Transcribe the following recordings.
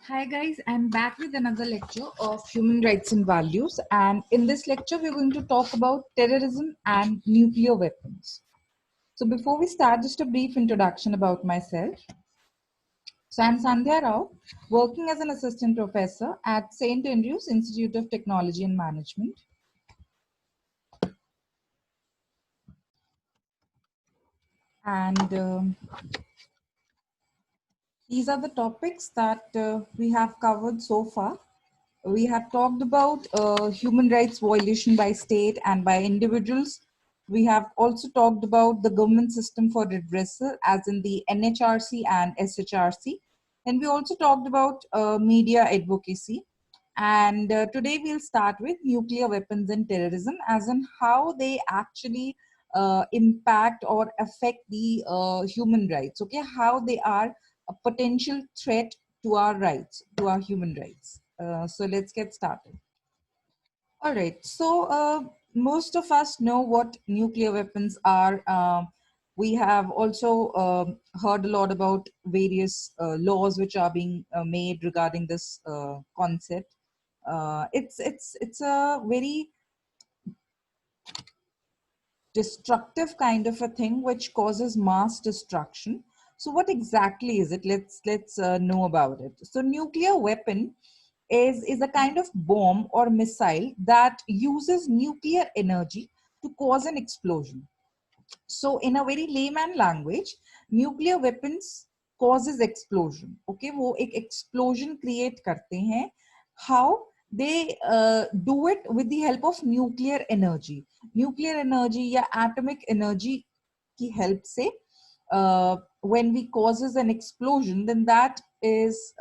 Hi guys, I'm back with another lecture of human rights and values, and in this lecture we're going to talk about terrorism and nuclear weapons. So before we start, just a brief introduction about myself. So I'm Sandhya Rao, working as an assistant professor at St. Andrews Institute of Technology and Management. And these are the topics that we have covered so far. We have talked about human rights violation by state and by individuals. We have also talked about the government system for redressal, as in the NHRC and SHRC. And we also talked about media advocacy. And today we'll start with nuclear weapons and terrorism, as in how they actually impact or affect the human rights, okay? How they are a potential threat to our rights, to our human rights. So let's get started. All right. So most of us know what nuclear weapons are. We have also heard a lot about various laws which are being made regarding this concept. It's a very destructive kind of a thing which causes mass destruction. So what exactly is it? Let's know about it. So nuclear weapon is a kind of bomb or missile that uses nuclear energy to cause an explosion. So in a very layman language, nuclear weapons causes explosion. Okay, वो एक explosion create करते हैं. How? They do it with the help of nuclear energy. Nuclear energy या atomic energy की help से when we causes an explosion, then that is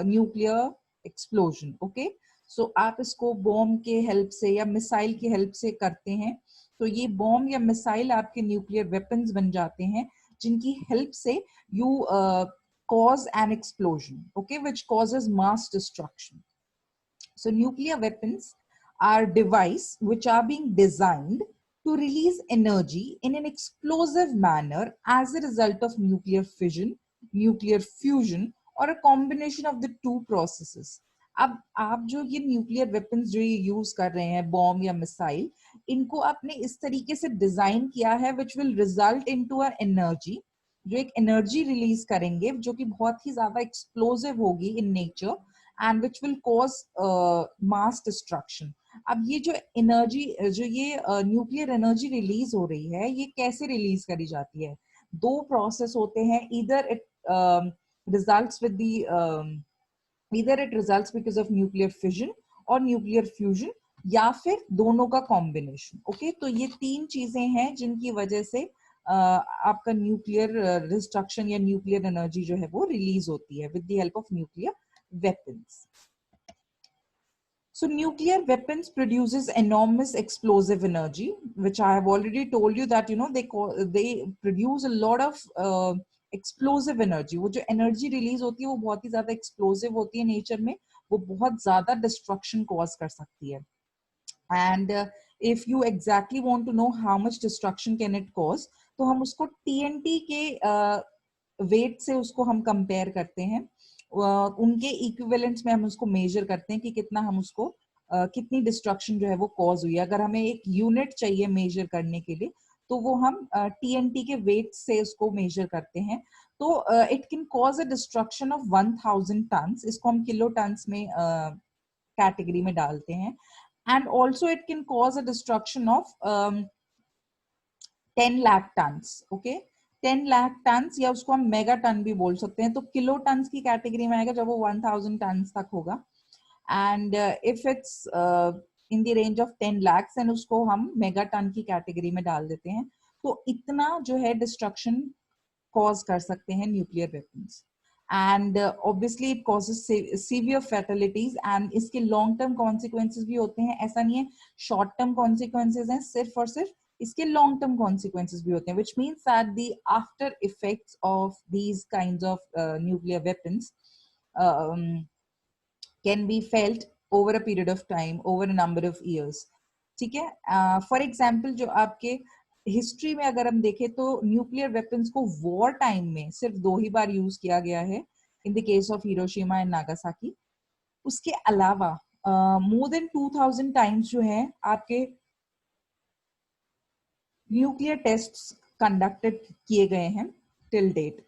nuclear explosion. Okay, so आप इसको bomb के help से या missile की help से करते हैं. तो ये बॉम्ब या मिसाइल आपके न्यूक्लियर वेपन्स बन जाते हैं जिनकी हेल्प से you cause an explosion, okay, which causes mass destruction. So nuclear weapons are devices which are being designed to release energy in an explosive manner as a result of nuclear fission, nuclear fusion, or a combination of the two processes. अब आप जो ये nuclear weapons जो ये use कर रहे हैं bomb या मिसाइल, इनको आपने इस तरीके से डिजाइन किया है which will result into a energy, जो एक एनर्जी रिलीज करेंगे जो कि बहुत ही ज्यादा एक्सप्लोसिव होगी in nature and which will cause mass destruction. अब ये जो एनर्जी जो ये न्यूक्लियर एनर्जी रिलीज हो रही है ये कैसे रिलीज करी जाती है? दो प्रोसेस होते हैं. either it results with the either it results because of nuclear fission और न्यूक्लियर फ्यूजन या फिर दोनों का कॉम्बिनेशन. ओके, तो ये तीन चीजें हैं जिनकी वजह से आपका न्यूक्लियर डिस्ट्रक्शन या न्यूक्लियर एनर्जी जो है वो रिलीज होती है with the help of nuclear weapons. So nuclear weapons produces enormous explosive energy, which I have already told you that they produce a lot of explosive energy. वो जो energy release होती है वो बहुत ही ज़्यादा explosive होती है nature में, वो बहुत ज़्यादा destruction cause कर सकती है. And if you exactly want to know how much destruction can it cause, तो हम उसको TNT के weight से उसको हम compare करते हैं. उनके इक्विवेलेंट्स में हम उसको मेजर करते हैं कि कितना हम उसको कितनी डिस्ट्रक्शन जो है वो कॉज हुई है. अगर हमें एक यूनिट चाहिए मेजर करने के लिए तो वो हम टीएनटी के वेट से उसको मेजर करते हैं. तो it can cause a destruction of 1000 tons. इसको हम किलो टन्स में कैटेगरी में डालते हैं. And also it can cause a destruction of 10 lakh tons. Okay, 10 lakh tons या उसको हम मेगा टन भी बोल सकते हैं. तो किलो टन्स की कैटेगरी में आएगा जब वो 1000 टन्स तक होगा. And if it's in the range of 10 lakhs and उसको हम मेगा टन की कैटेगरी में डाल देते हैं. तो इतना जो है डिस्ट्रक्शन कॉज कर सकते हैं nuclear weapons. And obviously it causes severe fatalities and इसके लॉन्ग टर्म कॉन्सिक्वेंसेज भी होते हैं. ऐसा नहीं है शॉर्ट टर्म कॉन्सिक्वेंसेज हैं सिर्फ और सिर्फ, इसके लॉन्ग टर्म कॉन्सिक्वेंसेज भी होते हैं, which means that the after effects of these kinds of nuclear weapons can be felt over a period of time, over a number of years. ठीक है. फॉर एग्जाम्पल जो आपके हिस्ट्री में अगर हम देखें तो न्यूक्लियर वेपन्स को वॉर टाइम में सिर्फ 2 ही बार यूज किया गया है. in the case of Hiroshima and Nagasaki. उसके अलावा more than 2000 times जो है आपके न्यूक्लियर टेस्ट्स कंडक्टेड किए गए हैं टिल डेट.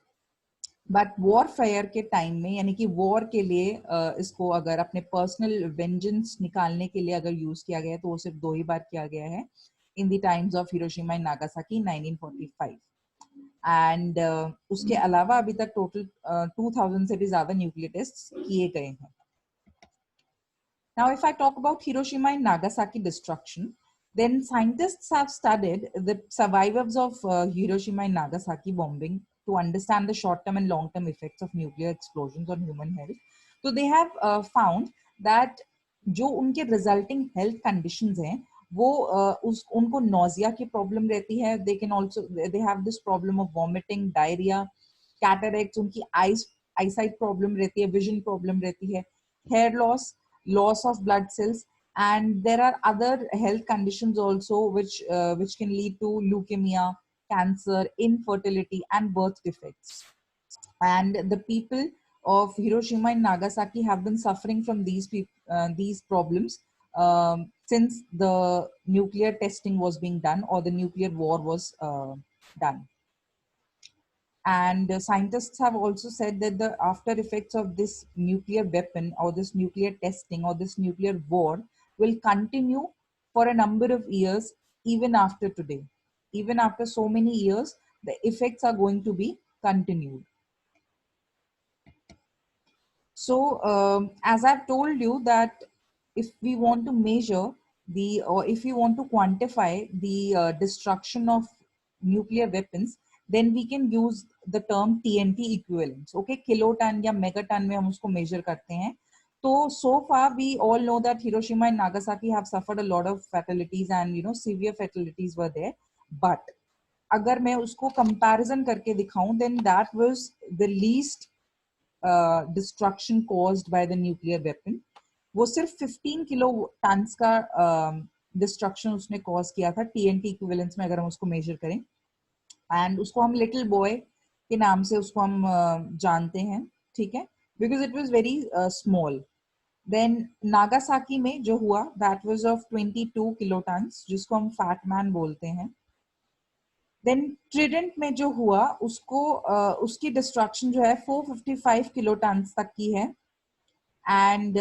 बट वॉरफेयर के टाइम में, यानी कि वॉर के लिए इसको अगर अपने पर्सनल वेंजेंस निकालने के लिए अगर यूज किया गया है तो वो सिर्फ 2 ही बार किया गया है, in the times of Hiroshima and Nagasaki 1945. And उसके अलावा अभी तक टोटल 2000 से भी ज्यादा न्यूक्लियर टेस्ट किए गए हैं. Now, if I talk about Hiroshima and Nagasaki destruction, then scientists have studied the survivors of Hiroshima and Nagasaki bombing to understand the short-term and long-term effects of nuclear explosions on human health. So they have found that जो उनके resulting health conditions हैं, वो उनको nausea की problem रहती है. They can also they have this problem of vomiting, diarrhea, cataracts. उनकी eyesight problem रहती है, vision problem रहती है, hair loss of blood cells, and there are other health conditions also which can lead to leukemia, cancer, infertility, and birth defects. And the people of Hiroshima and Nagasaki have been suffering from these problems since the nuclear testing was being done, or the nuclear war was done. And scientists have also said that the after effects of this nuclear weapon, or this nuclear testing, or this nuclear war will continue for a number of years, even after today. Even after so many years, the effects are going to be continued. So as I've told you that if we want to measure or if we want to quantify the destruction of nuclear weapons, then we can use the term TNT equivalents. Okay, kiloton या megaton में हम उसको measure करते हैं. तो so far we all know that Hiroshima and Nagasaki have suffered a lot of fatalities, and severe fatalities were there. But अगर मैं उसको comparison करके दिखाऊं, then that was the least destruction caused by the nuclear weapon. वो सिर्फ 15 kilo turns का destruction उसने cause किया था TNT इक्विवेलेंस में, अगर हम उसको मेजर करें. एंड उसको हम लिटिल बॉय के नाम से उसको हम जानते हैं, ठीक है, because it was very small. Then Nagasaki में जो हुआ, that was of 22 kilo tons, जिसको हम फैट मैन बोलते हैं. देन ट्रिडेंट में जो हुआ, उसकी डिस्ट्रक्शन जो है 455 किलो टन्स तक की है. एंड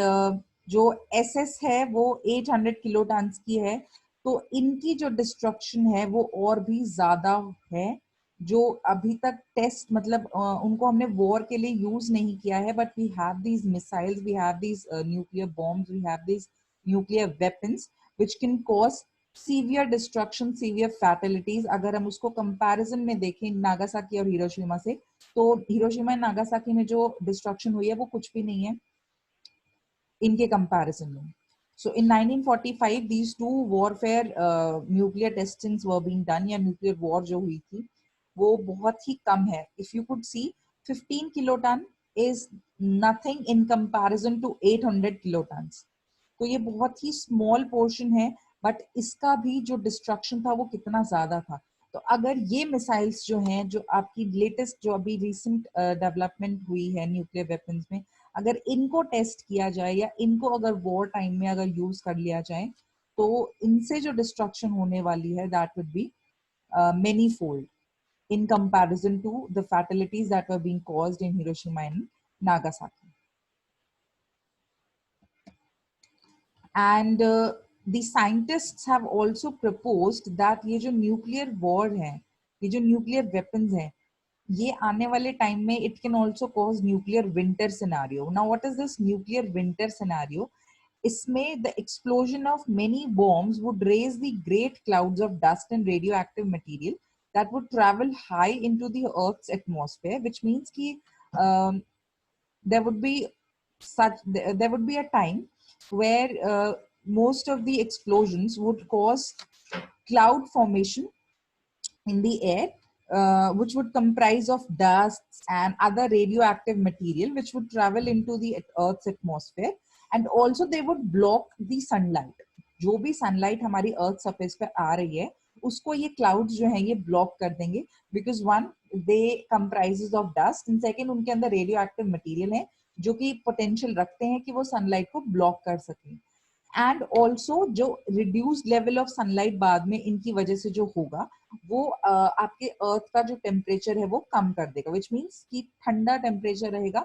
जो SS है वो 800 किलो टन्स की है. तो इनकी जो डिस्ट्रक्शन है वो और भी ज्यादा है, जो अभी तक टेस्ट मतलब उनको हमने वॉर के लिए यूज नहीं किया है. But we have these missiles, we have these nuclear bombs, we have these nuclear weapons which can cause severe destruction, severe fatalities. अगर हम उसको कंपैरिजन में देखें नागासाकी और हिरोशिमा से, तो हिरोशिमा और नागासाकी में जो डिस्ट्रक्शन हुई है वो कुछ भी नहीं है इनके कंपैरिजन में. So in 1945 these two warfare nuclear testings were being done, या nuclear war जो हुई थी वो बहुत ही कम है. If you could see 15 kiloton is nothing in comparison to 800 kilotons. तो ये बहुत ही small portion है, बट इसका भी जो डिस्ट्रक्शन था वो कितना ज्यादा था. तो अगर ये मिसाइल्स जो हैं, जो आपकी लेटेस्ट जो अभी रिसेंट डेवलपमेंट हुई है न्यूक्लियर वेपन्स में, अगर इनको टेस्ट किया जाए या इनको अगर वॉर टाइम में अगर यूज कर लिया जाए, तो इनसे जो डिस्ट्रक्शन होने वाली है that would be many fold in comparison to the fatalities that were being caused in Hiroshima and Nagasaki. And the scientists have also proposed that ये जो nuclear war है, ये जो nuclear weapons हैं, ये आने वाले टाइम में it can also cause nuclear winter scenario. Now what is this nuclear winter scenario? इसमें the explosion of many bombs would raise the great clouds of dust and radioactive material that would travel high into the Earth's atmosphere, which means कि there would be a time where most of the explosions would cause cloud formation in the air, which would comprise of dust and other radioactive material which would travel into the Earth's atmosphere, and also they would block the sunlight. जो भी sunlight हमारी Earth surface पे आ रही है उसको ये clouds जो है ये ब्लॉक कर देंगे, because one they comprises of dust and second उनके अंदर रेडियो एक्टिव मटीरियल है जो कि पोटेंशियल रखते हैं कि वो सनलाइट को ब्लॉक कर सकें। एंड ऑल्सो जो रिड्यूस्ड लेवल ऑफ सनलाइट बाद में इनकी वजह से जो होगा वो आपके अर्थ का जो टेम्परेचर है वो कम कर देगा, विच मीन्स कि ठंडा टेम्परेचर रहेगा,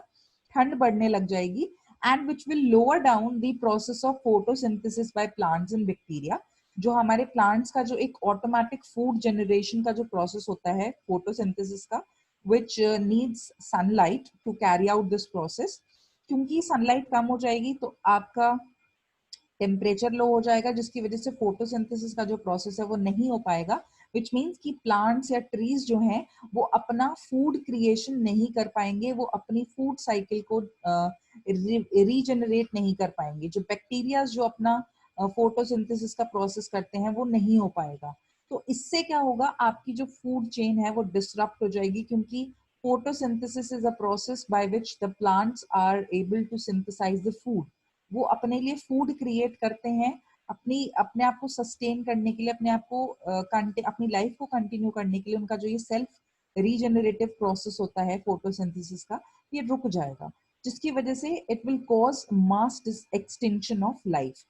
ठंड बढ़ने लग जाएगी, and which will lower down the process of photosynthesis by plants and bacteria. जो हमारे प्लांट्स का जो एक ऑटोमेटिक फूड जनरेशन का जो प्रोसेस होता है फोटोसिंथेसिस का, which needs sunlight to carry out this process, क्योंकि सनलाइट कम हो जाएगी तो आपका टेम्परेचर लो हो जाएगा, जिसकी वजह से फोटोसिंथेसिस का जो प्रोसेस है वो नहीं हो पाएगा, विच मीन्स कि प्लांट्स या ट्रीज जो हैं वो अपना फूड क्रिएशन नहीं कर पाएंगे, वो अपनी फूड साइकिल को रीजनरेट नहीं कर पाएंगे। जो बैक्टीरिया जो अपना फोटोसिंथेसिस का प्रोसेस करते हैं वो नहीं हो पाएगा। तो इससे क्या होगा, आपकी जो फूड चेन है वो डिसरप्ट हो जाएगी, क्योंकि photosynthesis is a process by which the plants are able to synthesise the food. वो अपने लिए फूड क्रिएट करते हैं अपने आप को सस्टेन करने के लिए, अपने आप को अपनी लाइफ को कंटिन्यू करने के लिए। उनका जो ये सेल्फ रीजनरेटिव प्रोसेस होता है फोटोसिंथेसिस का, ये रुक जाएगा, जिसकी वजह से it will cause mass extinction of life.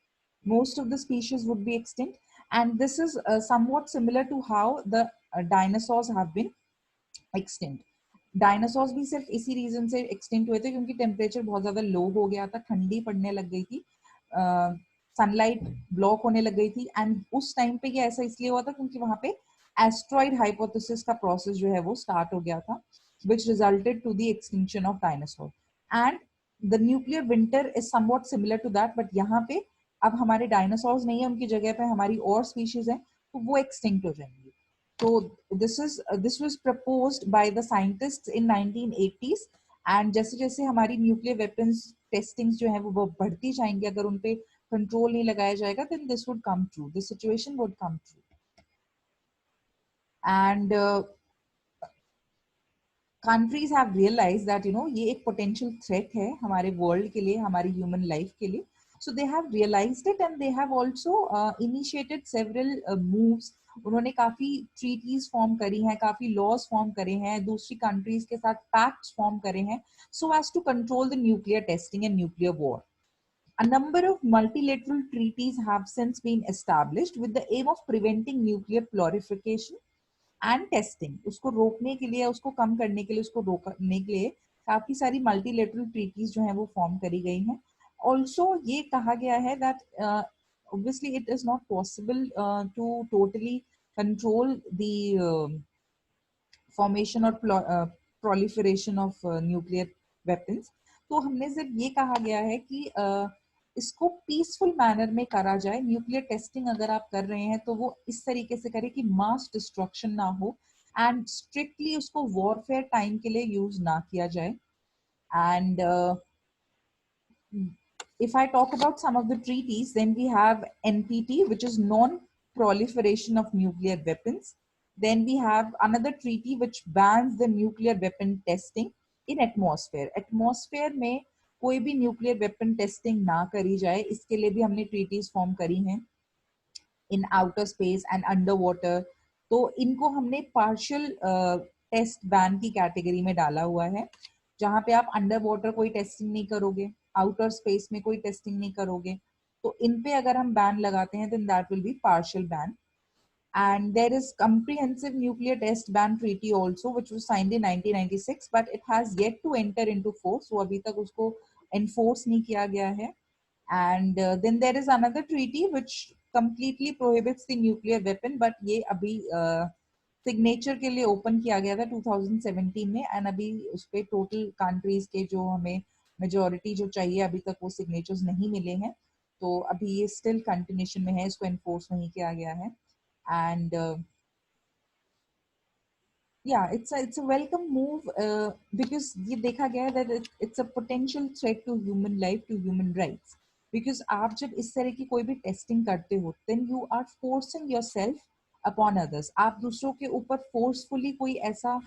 most of the species would be extinct, and this is somewhat similar to how the dinosaurs have been extinct. Dinosaurs भी सिर्फ इसी रीजन से एक्सटिंक्ट हुए थे क्योंकि टेम्परेचर बहुत ज्यादा लो हो गया था, ठंडी पड़ने लग गई थी, सनलाइट ब्लॉक होने लग गई थी, एंड उस टाइम पे ये ऐसा इसलिए हुआ था क्योंकि वहां पे एस्ट्रॉइड हाइपोथेसिस का प्रोसेस जो है वो स्टार्ट हो गया था, which resulted to the extinction of dinosaur. And the nuclear winter is somewhat similar to that, but यहाँ पे अब हमारे डायनासोर्स नहीं है, उनकी जगह पे हमारी और स्पीशीज है, तो वो एक्सटिंक्ट हो जाएंगी। So this was proposed by the scientists in 1980s, and जैसे जैसे हमारी न्यूक्लियर वेपन्स टेस्टिंग जो है वो बढ़ती जाएंगी, अगर उन पे कंट्रोल नहीं लगाया जाएगा, then this would come true, this situation would come true. And countries have realized that ये एक potential threat है हमारे वर्ल्ड के लिए, हमारी ह्यूमन लाइफ के लिए, so they have realized it and they have also initiated several moves. उन्होंने काफी ट्रीटीज फॉर्म करी हैं, काफी लॉज फॉर्म करे हैं, दूसरी कंट्रीज के साथ पैक्ट्स फॉर्म करे हैं, so as to control the nuclear testing and nuclear war. A number of multilateral treaties have since been established with the aim of preventing nuclear proliferation and testing. उसको रोकने के लिए, उसको कम करने के लिए, उसको रोकने के लिए काफी सारी मल्टीलेटरल ट्रीटीज जो हैं वो फॉर्म करी गई हैं. Also ये कहा गया है that obviously it is not possible to totally control the formation or proliferation of nuclear weapons. तो हमने सिर्फ ये कहा गया है कि इसको पीसफुल मैनर में करा जाए. न्यूक्लियर टेस्टिंग अगर आप कर रहे हैं तो वो इस तरीके से करें कि मास डिस्ट्रक्शन ना हो, एंड स्ट्रिक्टली उसको वॉरफेयर टाइम के लिए यूज ना किया जाए. And if I talk about some of the treaties, then we have NPT, which is non-proliferation of nuclear weapons. Then we have another treaty which bans the nuclear weapon testing in atmosphere. Atmosphere में कोई भी nuclear weapon testing ना करी जाए, इसके लिए भी हमने treaties form करी हैं. In outer space and underwater, तो इनको हमने partial test ban की category में डाला हुआ है, जहाँ पे आप अंडर वाटर कोई टेस्टिंग नहीं करोगे, आउटर स्पेस में कोई टेस्टिंग नहीं करोगे, तो इन पे अगर हम बैन लगाते हैं then that will be partial ban. And there is comprehensive nuclear test ban treaty also which was signed in 1996, but it has yet to enter into force. So अभी तक उसको enforce नहीं किया गया है. And then there is another treaty which completely prohibits the nuclear weapon, but ये अभी signature के लिए ओपन किया गया था 2017 में, एंड अभी उस पे टोटल कंट्रीज के जो हमें मेजॉरिटी जो चाहिए अभी तक वो सिग्नेचर्स नहीं मिले हैं, तो अभी ये स्टिल कंटिन्यूशन में है, इसको एनफोर्स नहीं किया गया है. And yeah, it's a welcome move because ये देखा गया है that it's a potential threat to human life, to human rights. Because आप जब इस तरह की कोई भी टेस्टिंग करते हो then you are forcing yourself upon others. आप दूसरों के ऊपर फोर्सफुली कोई ऐसा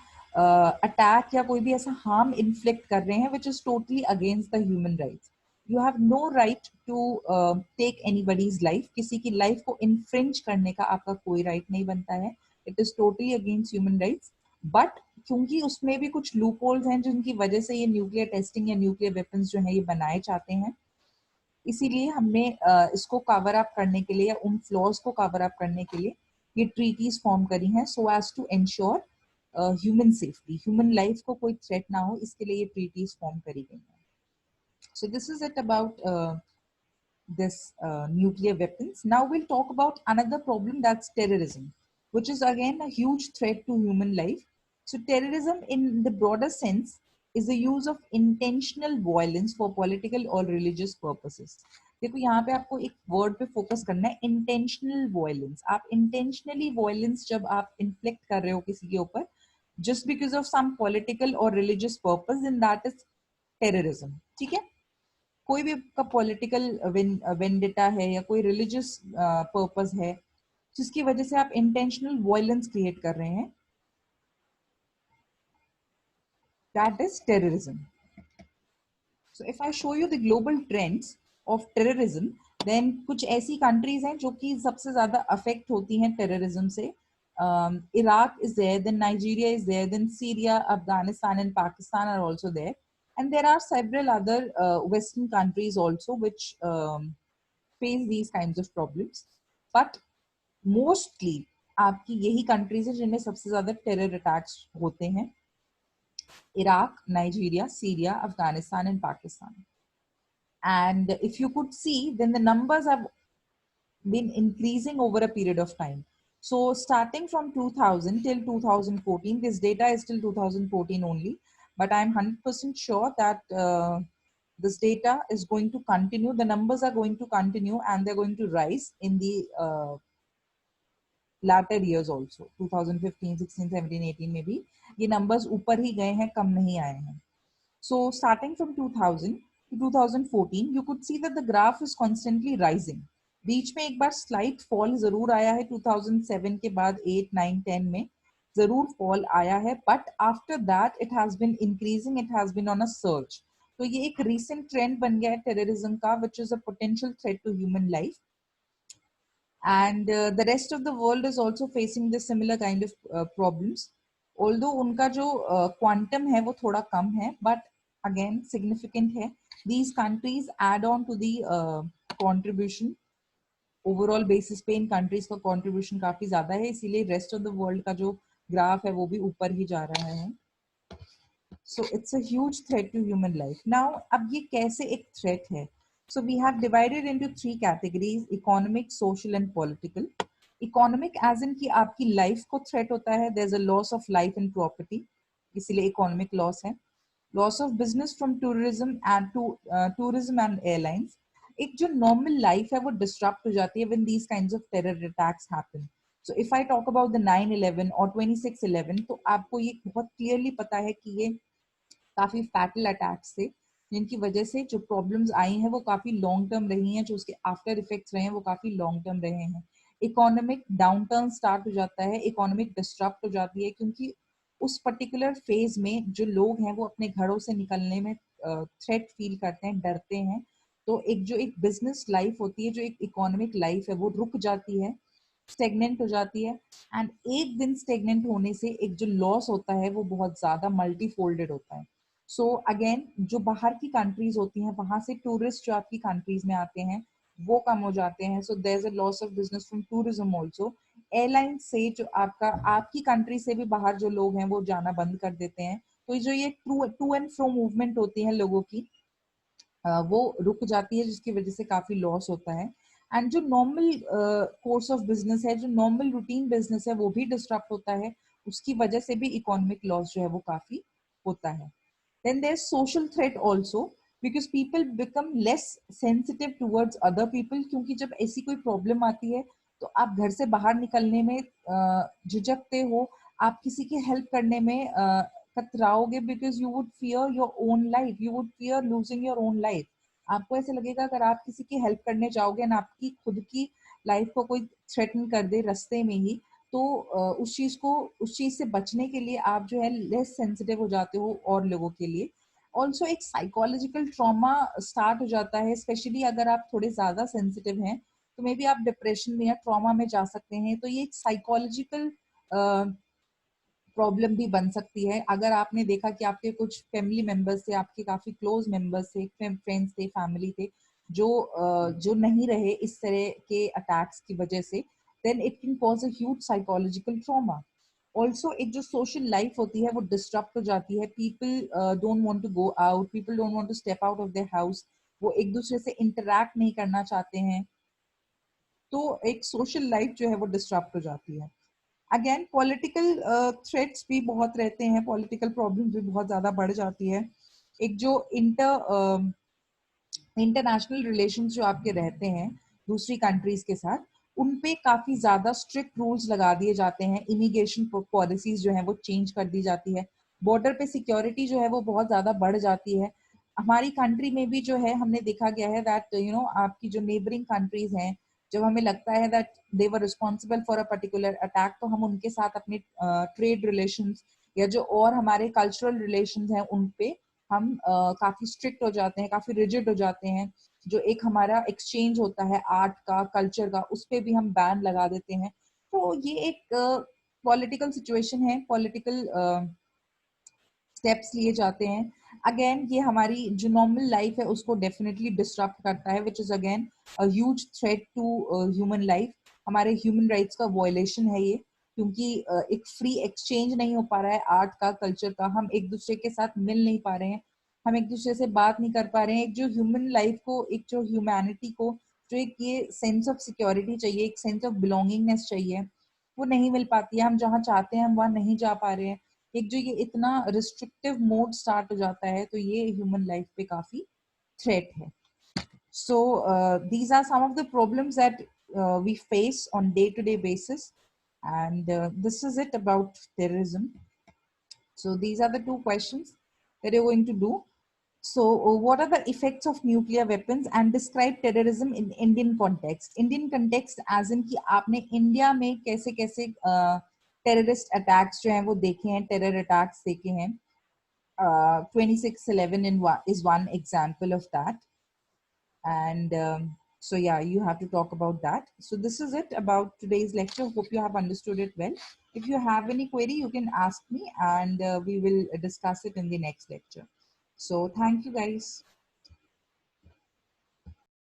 अटैक या कोई भी ऐसा हार्म इन्फ्लिक्ट कर रहे हैं which is totally against the human rights. You have no right to take anybody's life, किसी की लाइफ को इन्फ्रिंज करने का आपका कोई राइट नहीं बनता है, it is totally against human rights. But क्योंकि उसमें भी कुछ लूप होल्स हैं जिनकी वजह से ये न्यूक्लियर टेस्टिंग या न्यूक्लियर वेपन्स जो है ये बनाए जाते हैं, इसीलिए हमने इसको कवर अप करने के लिए या उन फ्लॉज को कवर अप करने के लिए ये ट्रीटीज फॉर्म करी हैं, so as to ensure human safety, human life को कोई थ्रेट ना हो, इसके लिए ये ट्रीटीज फॉर्म करी गई हैं। So this is it about this nuclear weapons. Now we'll talk about another problem, that's terrorism, which is again a huge threat to human life. So terrorism in the broader sense is the use of intentional violence for political or religious purposes. देखो यहाँ पे आपको एक word पे focus करना है, intentional violence. आप intentionally violence जब आप इन्फ्लिक्ट कर रहे हो किसी के ऊपर just because of some political or religious purpose, then that is terrorism. ठीक है, कोई भी का पॉलिटिकल वेंडेटा है या कोई रिलीजियस पर्पस है जिसकी वजह से आप इंटेंशनल वायलेंस क्रिएट कर रहे हैं, that is terrorism. So if I show you the global trends of terrorism, then कुछ ऐसी कंट्रीज हैं जो कि सबसे ज्यादा अफेक्ट होती हैं टेररिज्म से। Iraq is there, then Nigeria is there, then Syria, Afghanistan and Pakistan are also there, and there are several other western countries also which face these kinds of problems, but mostly आपकी यही countries है जिनमें सबसे ज्यादा terror attacks होते हैं, Iraq, Nigeria, Syria, Afghanistan and Pakistan. and if you could see, then the numbers have been increasing over a period of time. So starting from 2000 till 2014, this data is till 2014 only, but I'm 100% sure that this data is going to continue, the numbers are going to continue and they're going to rise in the latter years also, 2015, 16, 17, 18 में भी ये numbers ऊपर ही गए हैं, कम नहीं आए हैं। So starting from 2000 to 2014, you could see that the graph is constantly rising. बीच में एक बार स्लाइट फॉल जरूर आया है 2007 के बाद, 8, 9, 10 में जरूर फॉल आया है, but after that it has been increasing, it has been on a surge. तो ये एक रीसेंट ट्रेंड बन गया है टेररिज्म का, which is a potential threat to human life, and the rest of the world is also facing this similar kind of problems, although उनका जो quantum है वो थोड़ा कम है, but again significant है। These countries add on to the contribution, overall basis पे इन countries का contribution काफी ज्यादा है, इसीलिए rest of the world का जो ग्राफ है वो भी ऊपर ही जा रहा है। So it's a huge threat to human life. Now अब ये कैसे एक threat है? So we have divided into 3 categories: economic, social and political. Economic as in कि आपकी life को threat होता है, there's a loss of life and property, इसीलिए economic loss है। Loss of business from tourism and tourism and airlines. एक जो normal life है वो disrupt हो जाती है when these kinds of terror attacks happen. So if I talk about the 9/11 और 26/11, तो आपको ये बहुत clearly पता है कि ये काफी फैटल अटैक्स थे, जिनकी वजह से जो प्रॉब्लम्स आई हैं वो काफी लॉन्ग टर्म रही हैं, जो उसके आफ्टर इफेक्ट्स रहे हैं वो काफी लॉन्ग टर्म रहे हैं। इकोनॉमिक डाउन टर्न स्टार्ट हो जाता है, इकोनॉमिक डिस्टर्ब हो जाती है, क्योंकि उस पर्टिकुलर फेज में जो लोग हैं वो अपने घरों से निकलने में थ्रेट फील करते हैं, डरते हैं। तो एक जो एक बिजनेस लाइफ होती है, जो एक इकोनॉमिक लाइफ है, वो रुक जाती है, स्टेगनेंट हो जाती है, एंड एक दिन स्टेगनेंट होने से एक जो लॉस होता है वो बहुत ज्यादा मल्टीफोल्डेड होता है। सो अगेन जो बाहर की कंट्रीज होती हैं वहां से टूरिस्ट जो आपकी कंट्रीज में आते हैं वो कम हो जाते हैं, so there is a loss of business from tourism also. Airline से जो आपका आपकी कंट्री से भी बाहर जो लोग हैं वो जाना बंद कर देते हैं, तो जो ये टू एंड फ्रो मूवमेंट होती है लोगों की वो रुक जाती है, जिसकी वजह से काफी लॉस होता है। एंड जो नॉर्मल कोर्स ऑफ बिजनेस है, जो नॉर्मल रूटीन बिजनेस है, वो भी डिस्टर्ब होता है, उसकी वजह से भी इकोनॉमिक लॉस जो है वो काफी होता है। Then there's social threat also, because people become less sensitive towards other people, क्योंकि जब ऐसी कोई प्रॉब्लम आती है तो आप घर से बाहर निकलने में झिझकते हो, आप किसी की हेल्प करने में कतराओगे, because you would fear your own life, you would fear losing your own life. आपको ऐसे लगेगा अगर आप किसी की हेल्प करने जाओगे ना, आपकी खुद की लाइफ को कोई थ्रेटन कर दे रास्ते में ही, तो उस चीज से बचने के लिए आप जो है लेस सेंसिटिव हो जाते हो और लोगों के लिए। ऑल्सो एक साइकोलॉजिकल ट्रॉमा स्टार्ट हो जाता है, स्पेशली अगर आप थोड़े ज्यादा सेंसिटिव हैं तो मे बी आप डिप्रेशन में या ट्रॉमा में जा सकते हैं। तो ये एक साइकोलॉजिकल प्रॉब्लम भी बन सकती है। अगर आपने देखा कि आपके कुछ फैमिली मेंबर्स थे, आपके काफी क्लोज मेंबर्स थे, फ्रेंड्स थे, फैमिली थे, जो नहीं रहे इस तरह के अटैक्स की वजह से, then it can cause a huge psychological trauma. Also एक जो सोशल लाइफ होती है वो डिस्टर्ब हो जाती है। People don't want to go out, people don't want to step out of their house, वो एक दूसरे से इंटरैक्ट नहीं करना चाहते हैं। तो एक सोशल लाइफ जो है वो डिस्टर्ब हो जाती है। अगेन पॉलिटिकल थ्रेट्स भी बहुत रहते हैं, पॉलिटिकल प्रॉब्लम भी बहुत ज्यादा बढ़ जाती है। एक जो इंटरनेशनल रिलेशंस जो आपके रहते हैं दूसरी कंट्रीज के साथ, उन पे काफी ज्यादा स्ट्रिक्ट रूल्स लगा दिए जाते हैं। इमिग्रेशन पॉलिसीज जो है वो चेंज कर दी जाती है। बॉर्डर पे सिक्योरिटी जो है वो बहुत ज्यादा बढ़ जाती है। हमारी कंट्री में भी जो है हमने देखा गया है दैट आपकी जो नेबरिंग कंट्रीज हैं, जब हमें लगता है that they were responsible for a particular attack, तो हम उनके साथ अपने ट्रेड रिलेशंस या जो और हमारे कल्चरल रिलेशंस हैं उन पे हम काफी स्ट्रिक्ट हो जाते हैं, काफी रिजिड हो जाते हैं। जो एक हमारा एक्सचेंज होता है आर्ट का, कल्चर का, उस पे भी हम बैन लगा देते हैं। तो ये एक पॉलिटिकल सिचुएशन है, पॉलिटिकल स्टेप्स लिए जाते हैं। अगेन ये हमारी जो नॉर्मल लाइफ है उसको डेफिनेटली डिस्टर्ब करता है, which is again a huge threat to human life. हमारे ह्यूमन राइट्स का वॉयलेशन है ये, क्योंकि एक फ्री एक्सचेंज नहीं हो पा रहा है आर्ट का, कल्चर का। हम एक दूसरे के साथ मिल नहीं पा रहे हैं, हम एक दूसरे से बात नहीं कर पा रहे हैं। एक जो ह्यूमन लाइफ को, एक जो ह्यूमैनिटी को जो एक ये सेंस ऑफ सिक्योरिटी चाहिए, एक सेंस ऑफ बिलोंगिंगनेस चाहिए, वो नहीं मिल पाती है। हम जहाँ चाहते हैं हम वहाँ नहीं जा पा रहे हैं। एक जो ये इतना रिस्ट्रिक्टिव मोड स्टार्ट हो जाता है, तो ये ह्यूमन लाइफ पे काफी थ्रेट है। So these are some of the problems that we face on day-to-day basis, and this is it about terrorism. So these are the two questions that you're going to do. So what are the effects of nuclear weapons, and describe terrorism in Indian context? Indian context as in कि आपने India में कैसे कैसे terrorist attacks जो हैं वो देखे हैं, टेरर अटैक्स देखे हैं। 26/11 is one example of that. And so yeah, you have to talk about that. So this is it about today's lecture. Hope you have understood it well. If you have any query, you can ask me, and we will discuss it in the next lecture. So thank you guys.